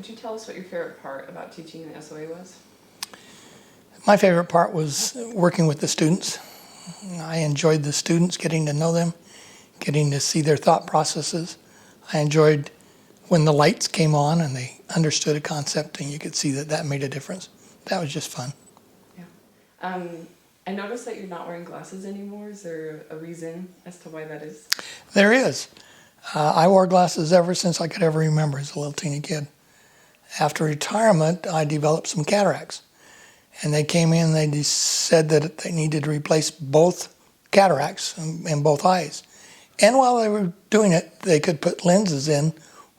could you tell us what your favorite part about teaching in the SOA was? My favorite part was working with the students. I enjoyed the students, getting to know them, getting to see their thought processes. I enjoyed when the lights came on and they understood a concept and you could see that that made a difference. That was just fun. Yeah. I noticed that you're not wearing glasses anymore. Is there a reason as to why that is? There is. I wore glasses ever since I could ever remember as a little teeny kid. After retirement, I developed some cataracts. And they came in and they said that they needed to replace both cataracts in both eyes. And while they were doing it, they could put lenses in,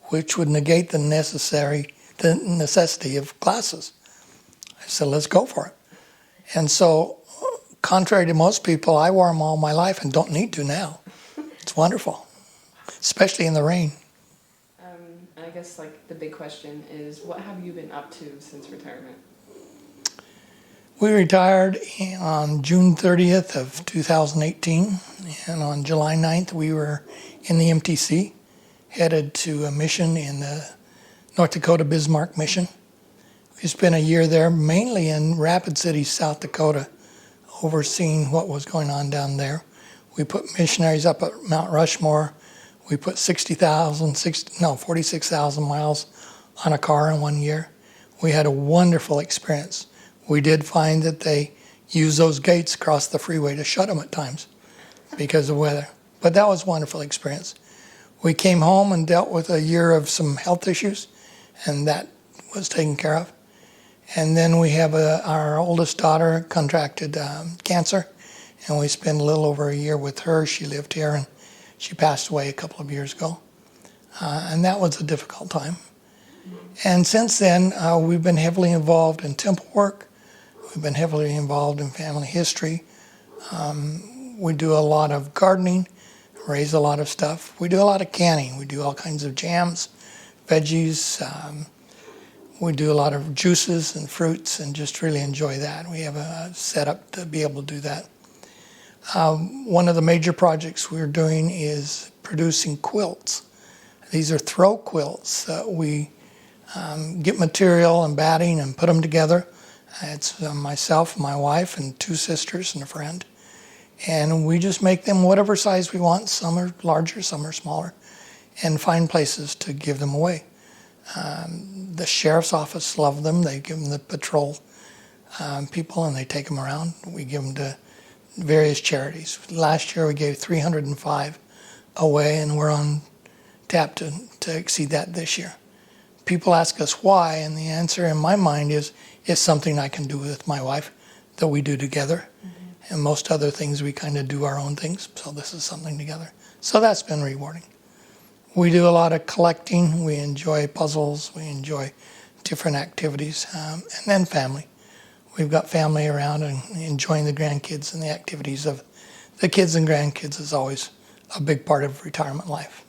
which would negate the necessity of glasses. I said, let's go for it. And so, contrary to most people, I wore them all my life and don't need to now. It's wonderful, especially in the rain. And I guess like the big question is, what have you been up to since retirement? We retired on June 30th of 2018, and on July 9th we were in the MTC, headed to a mission in the North Dakota Bismarck mission. We spent a year there, mainly in Rapid City, South Dakota, overseeing what was going on down there. We put missionaries up at Mount Rushmore. We put 46,000 miles on a car in 1 year. We had a wonderful experience. We did find that they use those gates across the freeway to shut them at times because of weather. But that was a wonderful experience. We came home and dealt with a year of some health issues, and that was taken care of. And then we have our oldest daughter contracted cancer, and we spent a little over a year with her. She lived here, and she passed away a couple of years ago. And that was a difficult time. And since then, we've been heavily involved in temple work. We've been heavily involved in family history. We do a lot of gardening, raise a lot of stuff. We do a lot of canning. We do all kinds of jams, veggies. We do a lot of juices and fruits and just really enjoy that. We have a setup to be able to do that. One of the major projects we're doing is producing quilts. These are throw quilts. We get material and batting and put them together. It's myself, my wife, and two sisters and a friend. And we just make them whatever size we want. Some are larger, some are smaller, and find places to give them away. The sheriff's office love them. They give them the patrol people, and they take them around. We give them to various charities. Last year we gave 305 away, and we're on tap to exceed that this year. People ask us why, and the answer in my mind is it's something I can do with my wife that we do together. Mm-hmm. And most other things we kind of do our own things, so this is something together. So that's been rewarding. We do a lot of collecting. We enjoy puzzles. We enjoy different activities. And then family. We've got family around and enjoying the grandkids and the activities of the kids and grandkids is always a big part of retirement life.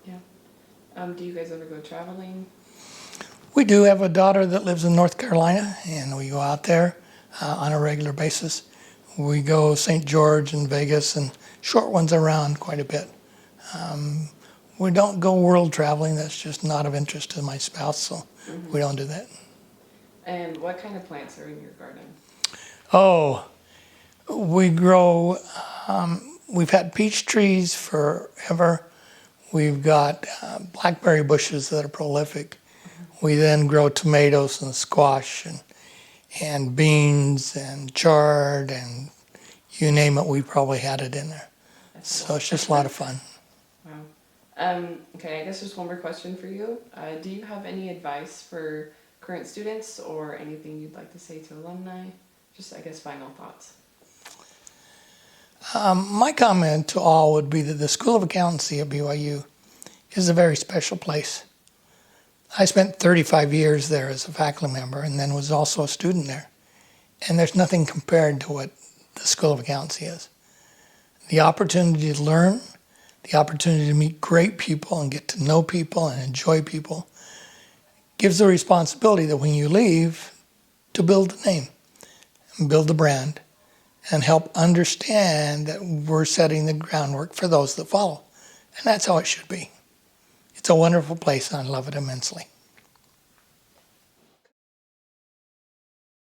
Yeah. Do you guys ever go traveling? We do have a daughter that lives in North Carolina, and we go out there on a regular basis. We go St. George and Vegas and short ones around quite a bit. We don't go world traveling. That's just not of interest to my spouse, so we don't do that. And what kind of plants are in your garden? Oh, we grow, we've had peach trees forever. We've got blackberry bushes that are prolific. We then grow tomatoes and squash and beans and chard and you name it, we probably had it in there. So it's just a lot of fun. Wow. Okay, I guess just one more question for you. Do you have any advice for current students or anything you'd like to say to alumni? Just, I guess, final thoughts. My comment to all would be that the School of Accountancy at BYU is a very special place. I spent 35 years there as a faculty member and then was also a student there. And there's nothing compared to what the School of Accountancy is. The opportunity to learn, the opportunity to meet great people and get to know people and enjoy people gives the responsibility that when you leave to build the name and build the brand and help understand that we're setting the groundwork for those that follow. And that's how it should be. It's a wonderful place and I love it immensely.